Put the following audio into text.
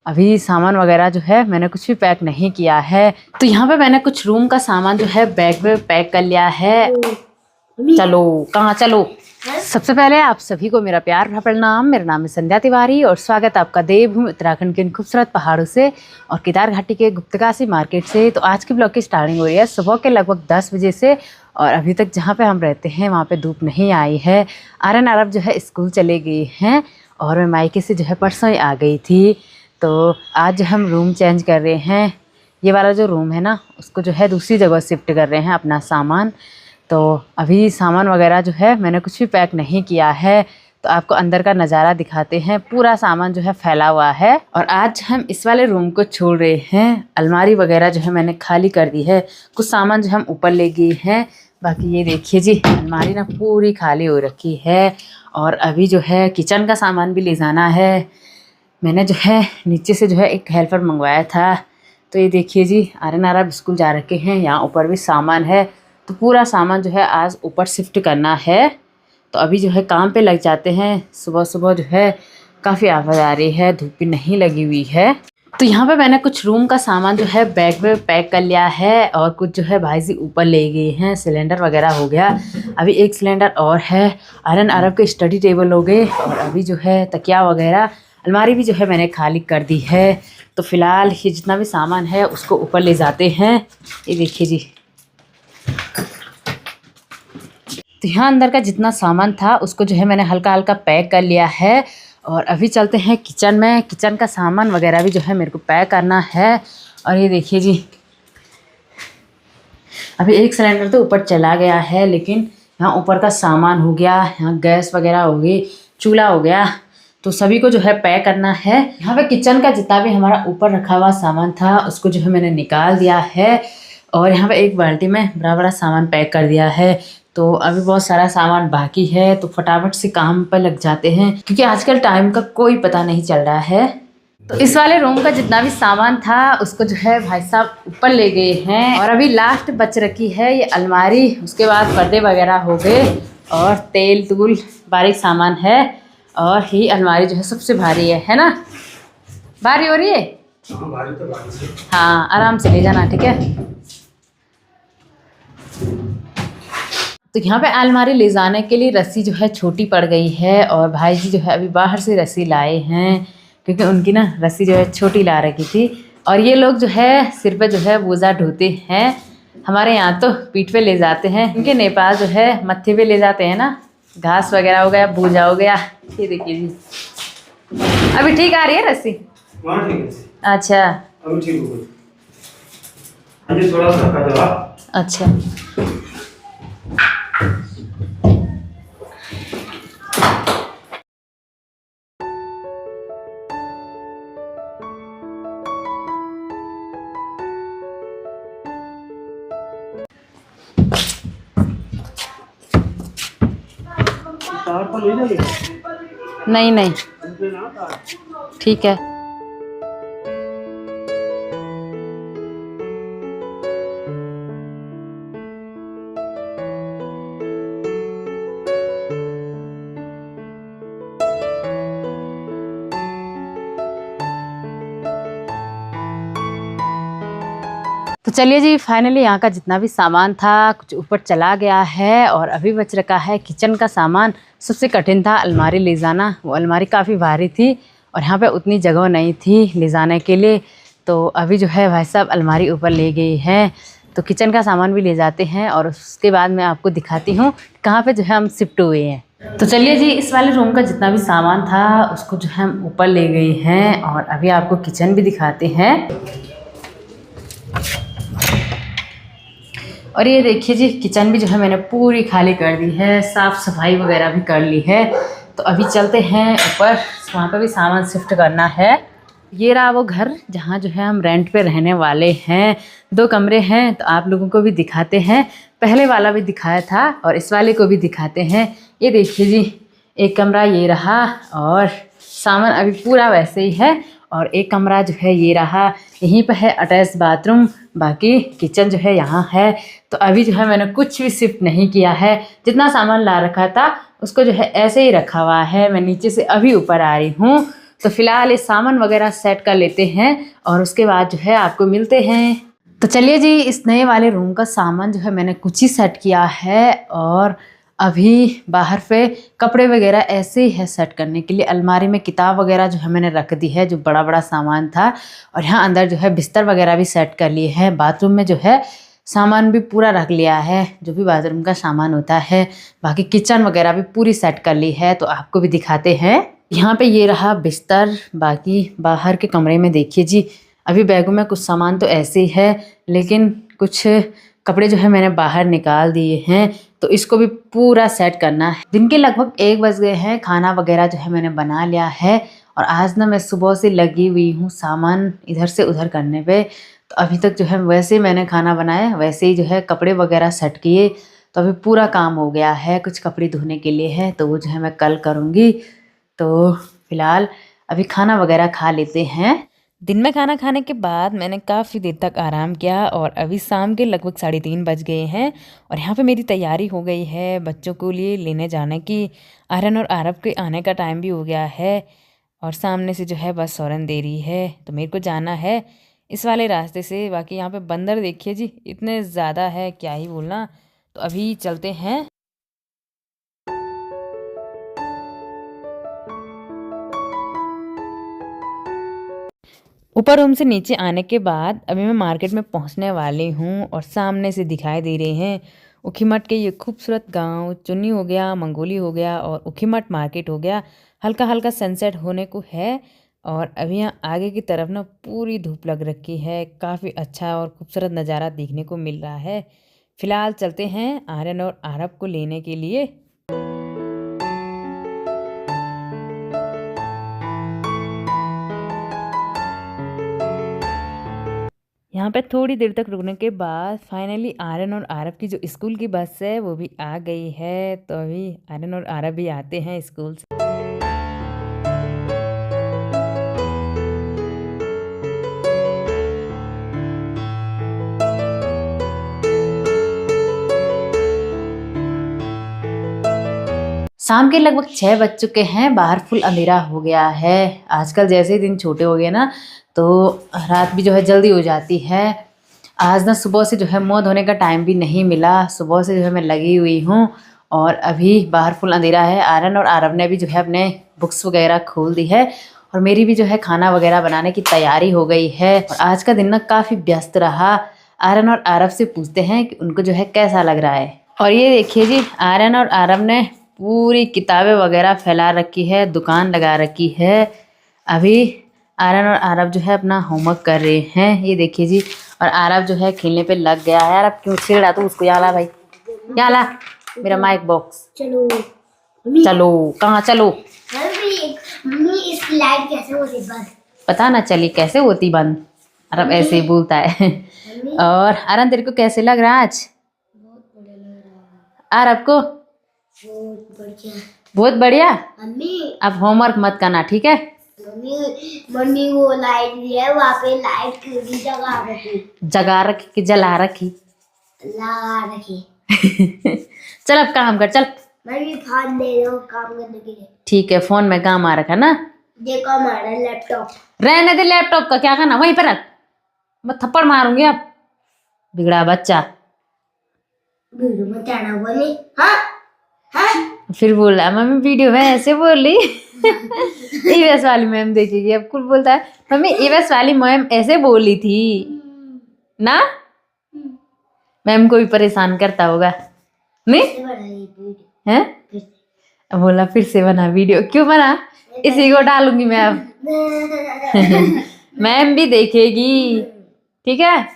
अभी सामान वगैरह जो है मैंने कुछ भी पैक नहीं किया है। तो यहाँ पे मैंने कुछ रूम का सामान जो है बैग में पैक कर लिया है। चलो कहाँ चलो। सबसे पहले आप सभी को मेरा प्यार भरा प्रणाम। मेरा नाम है संध्या तिवारी और स्वागत आपका देवभूमि उत्तराखंड के इन खूबसूरत पहाड़ों से और केदार घाटी के गुप्तकाशी मार्केट से। तो आज की ब्लॉग की स्टार्टिंग हो रही है सुबह के लगभग 10 बजे से और अभी तक जहाँ पे हम रहते हैं वहाँ पे धूप नहीं आई है। आर्यन आरव जो है स्कूल चले गए हैं और मैं मायके से जो है परसों ही आ गई थी। तो आज हम रूम चेंज कर रहे हैं। ये वाला जो रूम है ना उसको जो है दूसरी जगह शिफ्ट कर रहे हैं अपना सामान। तो अभी सामान वगैरह जो है मैंने कुछ भी पैक नहीं किया है। तो आपको अंदर का नज़ारा दिखाते हैं। पूरा सामान जो है फैला हुआ है और आज हम इस वाले रूम को छोड़ रहे हैं। अलमारी वगैरह जो है मैंने खाली कर दी है। कुछ सामान जो हम ऊपर ले गए हैं। बाकी ये देखिए जी अलमारी ना पूरी खाली हो रखी है। और अभी जो है किचन का सामान भी ले जाना है। मैंने जो है नीचे से जो है एक हेल्पर मंगवाया था। तो ये देखिए जी आर्यन आरव स्कूल जा रखे हैं। यहाँ ऊपर भी सामान है। तो पूरा सामान जो है आज ऊपर शिफ्ट करना है। तो अभी जो है काम पे लग जाते हैं। सुबह सुबह जो है काफ़ी आवाज़ आ रही है, धूप भी नहीं लगी हुई है। तो यहाँ पे मैंने कुछ रूम का सामान जो है बैग में पैक कर लिया है और कुछ जो है भाई जी ऊपर ले गए हैं। सिलेंडर वगैरह हो गया। अभी एक सिलेंडर और है। आर्यन आरव के स्टडी टेबल हो गए और अभी जो है तकिया वगैरह अलमारी भी जो है मैंने खाली कर दी है। तो फ़िलहाल ये जितना भी सामान है उसको ऊपर ले जाते हैं। ये देखिए जी। तो यहाँ अंदर का जितना सामान था उसको जो है मैंने हल्का हल्का पैक कर लिया है। और अभी चलते हैं किचन में। किचन का सामान वगैरह भी जो है मेरे को पैक करना है। और ये देखिए जी अभी एक सिलेंडर तो ऊपर चला गया है लेकिन यहाँ ऊपर का सामान हो गया। यहाँ गैस वगैरह हो गई, चूल्हा हो गया। तो सभी को जो है पैक करना है। यहाँ पे किचन का जितना भी हमारा ऊपर रखा हुआ सामान था उसको जो है मैंने निकाल दिया है। और यहाँ पे एक बाल्टी में बड़ा बड़ा सामान पैक कर दिया है। तो अभी बहुत सारा सामान बाकी है तो फटाफट से काम पर लग जाते हैं क्योंकि आजकल टाइम का कोई पता नहीं चल रहा है। तो इस वाले रूम का जितना भी सामान था उसको जो है भाई साहब ऊपर ले गए हैं। और अभी लास्ट बच रखी है ये अलमारी। उसके बाद पर्दे वगैरह हो गए और तेल तूल बारीक सामान है। और ही अलमारी जो है सबसे भारी है ना। भारी हो रही है। भारी तो भारी से। हाँ आराम से ले जाना ठीक है। तो यहाँ पे अलमारी ले जाने के लिए रस्सी जो है छोटी पड़ गई है और भाई जी जो है अभी बाहर से रस्सी लाए हैं क्योंकि उनकी ना रस्सी जो है छोटी ला रखी थी। और ये लोग जो है सिर पे जो है बोझा ढोते हैं। हमारे यहाँ तो पीठ पे ले जाते हैं। उनके नेपाल जो है मत्थे पे ले जाते हैं ना। घास वगैरह हो गया, बोझा हो गया। ये देखिए जी अभी ठीक आ रही है रस्सी। वहाँ ठीक है। अच्छा अभी ठीक हो गई। अभी थोड़ा सा रखा दवा। अच्छा तार तो नहीं लगे। नहीं नहीं उनके ना तार। ठीक है। तो चलिए जी फाइनली यहाँ का जितना भी सामान था कुछ ऊपर चला गया है और अभी बच रखा है किचन का सामान। सबसे कठिन था अलमारी ले जाना। वो अलमारी काफ़ी भारी थी और यहाँ पे उतनी जगह नहीं थी ले जाने के लिए। तो अभी जो है भाई साहब अलमारी ऊपर ले गई हैं। तो किचन का सामान भी ले जाते हैं और उसके बाद मैं आपको दिखाती हूँ कहाँ पे जो है हम शिफ्ट हुए हैं। तो चलिए जी इस वाले रूम का जितना भी सामान था उसको जो है हम ऊपर ले गए हैं और अभी आपको किचन भी दिखाते हैं। और ये देखिए जी किचन भी जो है मैंने पूरी खाली कर दी है। साफ़ सफाई वगैरह भी कर ली है। तो अभी चलते हैं ऊपर। वहाँ पर भी सामान शिफ्ट करना है। ये रहा वो घर जहाँ जो है हम रेंट पे रहने वाले हैं। 2 कमरे हैं तो आप लोगों को भी दिखाते हैं। पहले वाला भी दिखाया था और इस वाले को भी दिखाते हैं। ये देखिए जी एक कमरा ये रहा और सामान अभी पूरा वैसे ही है। और एक कमरा जो है ये रहा। यहीं पर है अटैच बाथरूम। बाकी किचन जो है यहाँ है। तो अभी जो है मैंने कुछ भी शिफ्ट नहीं किया है। जितना सामान ला रखा था उसको जो है ऐसे ही रखा हुआ है। मैं नीचे से अभी ऊपर आ रही हूँ। तो फिलहाल ये सामान वगैरह सेट कर लेते हैं और उसके बाद जो है आपको मिलते हैं। तो चलिए जी, इस नए वाले रूम का सामान जो है मैंने कुछ ही सेट किया है और अभी बाहर पे कपड़े वगैरह ऐसे ही है सेट करने के लिए। अलमारी में किताब वगैरह जो है मैंने रख दी है, जो बड़ा बड़ा सामान था। और यहाँ अंदर जो है बिस्तर वगैरह भी सेट कर लिए हैं। बाथरूम में जो है सामान भी पूरा रख लिया है, जो भी बाथरूम का सामान होता है। बाकी किचन वगैरह भी पूरी सेट कर ली है, तो आपको भी दिखाते हैं। यहाँ पे ये रहा बिस्तर। बाकी बाहर के कमरे में देखिए जी, अभी बैगों में कुछ सामान तो ऐसे ही है, लेकिन कुछ कपड़े जो है मैंने बाहर निकाल दिए हैं, तो इसको भी पूरा सेट करना है। दिन के लगभग 1 बज गए हैं। खाना वगैरह जो है मैंने बना लिया है और आज ना मैं सुबह से लगी हुई हूँ सामान इधर से उधर करने पे। तो अभी तक जो है वैसे मैंने खाना बनाया, वैसे ही जो है कपड़े वगैरह सेट किए। तो अभी पूरा काम हो गया है। कुछ कपड़े धोने के लिए है, तो वो जो है मैं कल करूँगी। तो फिलहाल अभी खाना वगैरह खा लेते हैं। दिन में खाना खाने के बाद मैंने काफ़ी देर तक आराम किया और अभी शाम के लगभग 3:30 बज गए हैं और यहाँ पे मेरी तैयारी हो गई है बच्चों को लिए लेने जाने की। आर्यन और आरव के आने का टाइम भी हो गया है और सामने से जो है बस सौरन दे रही है, तो मेरे को जाना है इस वाले रास्ते से। बाकी यहाँ पे बंदर देखिए जी, इतने ज़्यादा है क्या ही बोलना। तो अभी चलते हैं। ऊपर रूम से नीचे आने के बाद अभी मैं मार्केट में पहुंचने वाली हूं और सामने से दिखाई दे रहे हैं ऊखीमठ के ये खूबसूरत गांव। चुन्नी हो गया, मंगोली हो गया और ऊखीमठ मार्केट हो गया। हल्का हल्का सनसेट होने को है और अभी यहाँ आगे की तरफ ना पूरी धूप लग रखी है। काफ़ी अच्छा और खूबसूरत नज़ारा देखने को मिल रहा है। फिलहाल चलते हैं आर्यन और आरव को लेने के लिए। यहाँ पे थोड़ी देर तक रुकने के बाद फाइनली आर्यन और आरव की जो स्कूल की बस है वो भी आ गई है। तो अभी आर्यन और आरव भी आते हैं स्कूल से। शाम के लगभग 6 बज चुके हैं। बाहर फुल अंधेरा हो गया है। आजकल जैसे ही दिन छोटे हो गए ना, तो रात भी जो है जल्दी हो जाती है। आज ना सुबह से जो है मुँह धोने का टाइम भी नहीं मिला। सुबह से जो है मैं लगी हुई हूँ और अभी बाहर फुल अंधेरा है। आर्यन और आरव ने भी जो है अपने बुक्स वगैरह खोल दी है और मेरी भी जो है खाना वगैरह बनाने की तैयारी हो गई है। और आज का दिन ना काफ़ी व्यस्त रहा। आर्यन और आरव से पूछते हैं कि उनको जो है कैसा लग रहा है। और ये देखिए जी, आर्यन और आरव ने पूरी किताबें वगैरह फैला रखी है, दुकान लगा रखी है। अभी आर्यन और आरव जो है अपना होमवर्क कर रहे हैं, ये देखिए जी। और आरव जो है खेलने पे लग गया है। आरव क्यों छेड़ा तू उसको? याला भाई, याला मेरा माइक बॉक्स। चलो चलो कहाँ चलो? मम्मी इस लाइट कैसे होती बंद? पता ना चली कैसे होती बंद। आरव ऐसे ही बोलता है। और आर्यन तेरे को कैसे लग रहा है आज? बहुत बढ़िया लग रहा है। आरव को बहुत बढ़िया। बहुत बढ़िया। मम्मी अब होमवर्क मत करना, ठीक है? मम्मी वो लाइट भी है, वहाँ पे लाइट की जगह रखी, जगा रखी कि जला रखी? लगा रखी। चल अब काम कर, चल। मम्मी फोन दे दो काम करने के लिए। ठीक है, फोन में काम आ रखा ना। देखो हमारा लैपटॉप। रहने दे, लैपटॉप का क्या करना, वहीं पर रख। मैं थप्पड़ मारूंगी अब, बिगड़ा बच्चा। वीडियो में क्या ना बोले? हाँ हाँ फिर बोल रहा मम्मी वीडियो में ऐसे बोल रही। ईवीएस वाली मैम देखेगी अब। कुल बोलता है मम्मी ईवीएस वाली मैम ऐसे बोली थी ना। मैम को भी परेशान करता होगा नहीं है? बोला फिर से बना वीडियो। क्यों बना? इसी को डालूंगी मैं अब। मैम भी देखेगी, ठीक है?